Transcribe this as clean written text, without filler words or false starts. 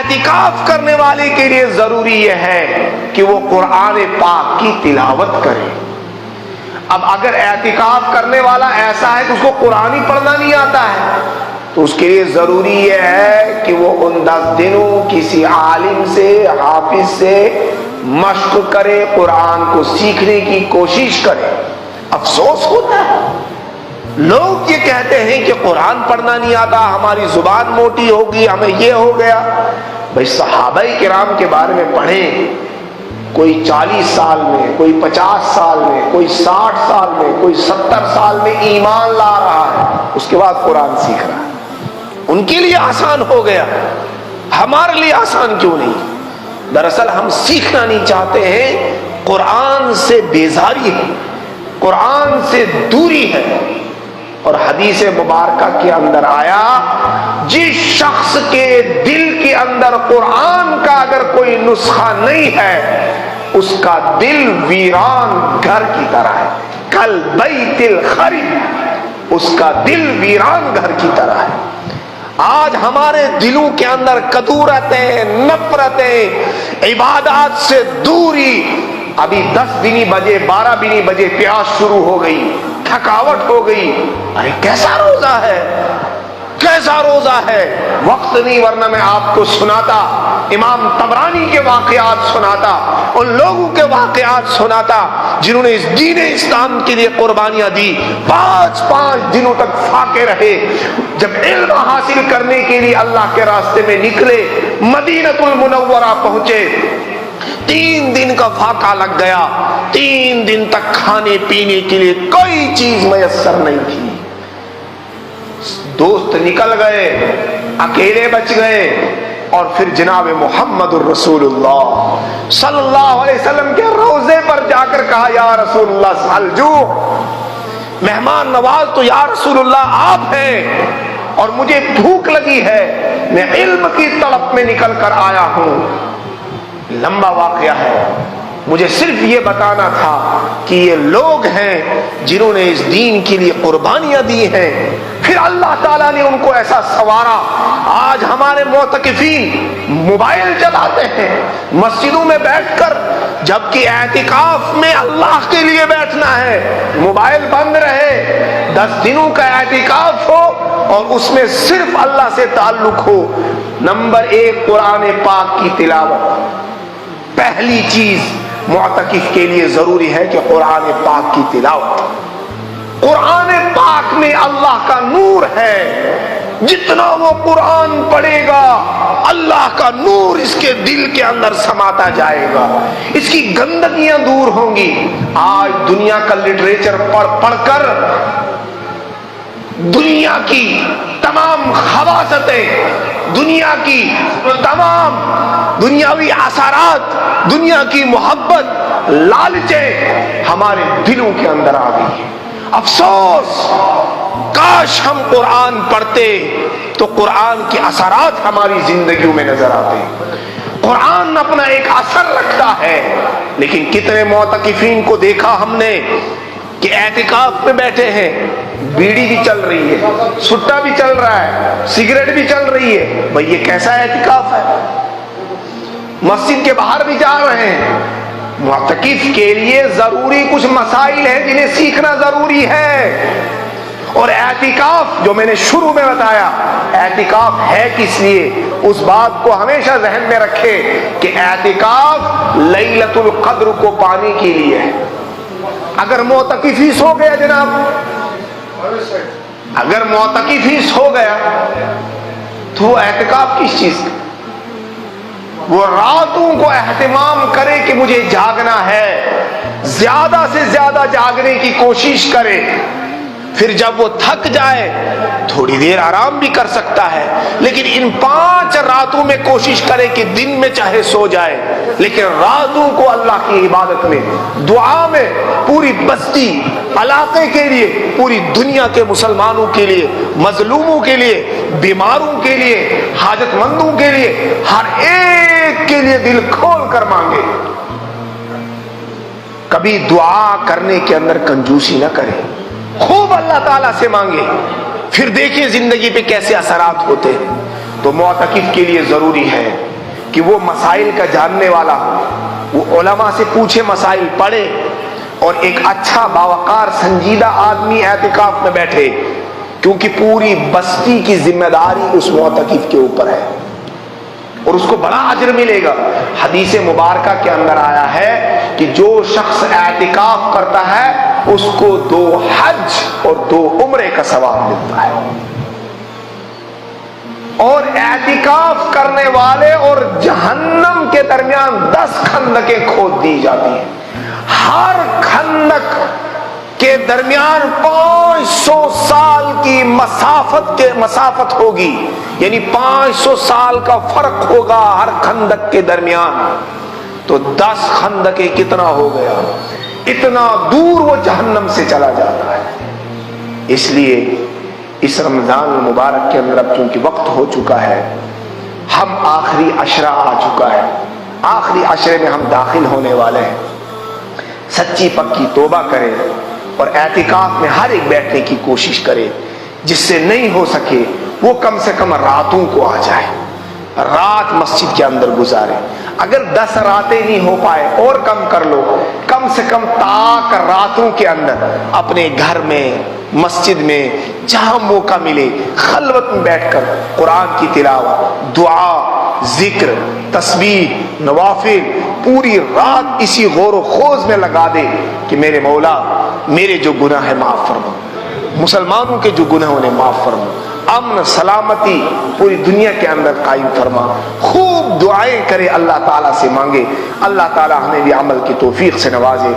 اعتکاف کرنے والے کے لیے ضروری یہ ہے کہ وہ قرآن پاک کی تلاوت کرے۔ اب اگر اعتکاف کرنے والا ایسا ہے کہ اس کو قرآن ہی پڑھنا نہیں آتا ہے تو اس کے لیے ضروری یہ ہے کہ وہ ان 10 دنوں کسی عالم سے، حافظ سے مشق کرے، قرآن کو سیکھنے کی کوشش کرے۔ افسوس ہوتا ہے لوگ یہ کہتے ہیں کہ قرآن پڑھنا نہیں آتا، ہماری زبان موٹی ہوگی، ہمیں یہ ہو گیا۔ بھائی صحابہ کرام کے بارے میں پڑھیں، کوئی 40 سال میں، کوئی 50 سال میں، کوئی 60 سال میں، کوئی 70 سال میں ایمان لا رہا ہے، اس کے بعد قرآن سیکھ رہا ہے۔ ان کے لیے آسان ہو گیا، ہمارے لیے آسان کیوں نہیں؟ دراصل ہم سیکھنا نہیں چاہتے ہیں، قرآن سے بیزاری ہے، قرآن سے دوری ہے۔ اور حدیث مبارکہ کے اندر آیا جس شخص کے دل کے اندر قرآن کا اگر کوئی نسخہ نہیں ہے اس کا دل ویران گھر کی طرح ہے، کل بیت الخرب، اس کا دل ویران گھر کی طرح ہے۔ آج ہمارے دلوں کے اندر کدورتیں، نفرتیں، عبادات سے دوری، ابھی 10 بھی نہیں بجے، 12 بھی نہیں بجے پیاس شروع ہو گئی، تھکاوٹ ہو گئی۔ ارے کیسا روزہ ہے، کیسا روزہ ہے؟ وقت نہیں ورنہ میں آپ کو سناتا، امام طبرانی کے واقعات سناتا، ان لوگوں کے واقعات سناتا جنہوں نے اس دین اسلام کے لیے قربانیاں دی، 5 دنوں تک فاقے رہے، جب علم حاصل کرنے کے لیے اللہ کے راستے میں نکلے، مدینہ المنورہ پہنچے، 3 دن کا فاقہ لگ گیا، 3 دن تک کھانے پینے کے لیے کوئی چیز میسر نہیں تھی۔ دوست نکل گئے، اکیلے بچ گئے، اور پھر جناب محمد الرسول اللہ صلی اللہ علیہ وسلم کے روضے پر جا کر کہا یا رسول اللہ الجوع، مہمان نواز تو یا رسول اللہ آپ ہیں اور مجھے بھوک لگی ہے، میں علم کی طلب میں نکل کر آیا ہوں۔ لمبا واقعہ ہے، مجھے صرف یہ بتانا تھا کہ یہ لوگ ہیں جنہوں نے اس دین کے لیے قربانیاں دی ہیں، پھر اللہ تعالیٰ نے ان کو ایسا سنوارا۔ آج ہمارے معتکفین موبائل چلاتے ہیں مسجدوں میں بیٹھ کر، جبکہ اعتکاف میں اللہ کے لیے بیٹھنا ہے، موبائل بند رہے، 10 دنوں کا اعتکاف ہو اور اس میں صرف اللہ سے تعلق ہو۔ نمبر 1 قرآن پاک کی تلاوت، پہلی چیز معتکف کے لیے ضروری ہے کہ قرآن پاک کی تلاوت۔ قرآن پاک میں اللہ کا نور ہے، جتنا وہ قرآن پڑھے گا اللہ کا نور اس کے دل کے اندر سماتا جائے گا، اس کی گندگیاں دور ہوں گی۔ آج دنیا کا لٹریچر پڑھ کر دنیا کی تمام خباثتیں، دنیا کی تمام دنیاوی اثرات، دنیا کی محبت، لالچیں ہمارے دلوں کے اندر آ گئی ہے۔ افسوس، کاش ہم قرآن پڑھتے تو قرآن کے اثرات ہماری زندگیوں میں نظر آتے۔ قرآن اپنا ایک اثر رکھتا ہے، لیکن کتنے معتکفین کو دیکھا ہم نے کہ اعتکاف میں بیٹھے ہیں، بیڑی بھی چل رہی ہے، سٹا بھی چل رہا ہے، سگریٹ بھی چل رہی ہے۔ بھئی یہ کیسا اعتکاف ہے؟ مسجد کے باہر بھی جا رہے ہیں۔ معتکف کے لیے ضروری کچھ مسائل ہیں جنہیں سیکھنا ضروری ہے۔ اور اعتکاف جو میں نے شروع میں بتایا، اعتکاف ہے کس لیے، اس بات کو ہمیشہ ذہن میں رکھے کہ اعتکاف لیلۃ القدر کو پانے کے لیے ہے۔ اگر معتکف ہی سو گیا جناب، اگر معتکف ہی سو گیا تو وہ اعتکاف کس چیز کا؟ وہ راتوں کو اہتمام کرے کہ مجھے جاگنا ہے، زیادہ سے زیادہ جاگنے کی کوشش کرے، پھر جب وہ تھک جائے تھوڑی دیر آرام بھی کر سکتا ہے، لیکن ان 5 راتوں میں کوشش کرے کہ دن میں چاہے سو جائے، لیکن راتوں کو اللہ کی عبادت میں، دعا میں، پوری بستی، علاقے کے لیے، پوری دنیا کے مسلمانوں کے لیے، مظلوموں کے لیے، بیماروں کے لیے، حاجت مندوں کے لیے، ہر ایک کے لیے دل کھول کر مانگے۔ کبھی دعا کرنے کے اندر کنجوسی نہ کرے، خوب اللہ تعالیٰ سے مانگے، پھر دیکھیں زندگی پہ کیسے اثرات ہوتے ہیں۔ تو معتکف کے لیے ضروری ہے کہ وہ مسائل کا جاننے والا ہو، وہ علماء سے پوچھے، مسائل پڑھے، اور ایک اچھا باوقار سنجیدہ آدمی اعتکاف میں بیٹھے، کیونکہ پوری بستی کی ذمہ داری اس معتکف کے اوپر ہے اور اس کو بڑا اجر ملے گا۔ حدیث مبارکہ کے اندر آیا ہے کہ جو شخص اعتکاف کرتا ہے اس کو 2 حج اور 2 عمرے کا ثواب ملتا ہے، اور اعتکاف کرنے والے اور جہنم کے درمیان 10 خندقیں کھود دی جاتی ہیں۔ ہر خندق کے درمیان 500 سال کی مسافت ہوگی، یعنی 500 سال کا فرق ہوگا ہر خندق کے درمیان، تو 10 خندقیں کتنا ہو گیا؟ اتنا دور وہ جہنم سے چلا جاتا ہے۔ اس لیے اس رمضان المبارک کے اندر اب چونکہ وقت ہو چکا ہے، ہم آخری عشرہ آ چکا ہے، آخری عشرے میں ہم داخل ہونے والے ہیں۔ سچی پکی توبہ کریں اور اعتکاف میں ہر ایک بیٹھنے کی کوشش کرے، جس سے نہیں ہو سکے وہ کم سے کم راتوں کو آ جائے، رات مسجد کے اندر گزارے۔ اگر 10 راتیں نہیں ہو پائے اور کم کر لو، کم سے کم تاک راتوں کے اندر اپنے گھر میں، مسجد میں، جہاں موقع ملے، خلوت میں بیٹھ کر قرآن کی تلاوت، دعا، ذکر، تسبیح، نوافل، پوری رات اسی غور و خوض میں لگا دے کہ میرے مولا میرے جو گناہ ہے معاف فرما، مسلمانوں کے جو گناہ انہیں معاف فرما، امن سلامتی پوری دنیا کے اندر قائم فرما۔ خوب دعائیں کرے، اللہ تعالیٰ سے مانگے، اللہ تعالیٰ ہمیں بھی عمل کی توفیق سے نوازے۔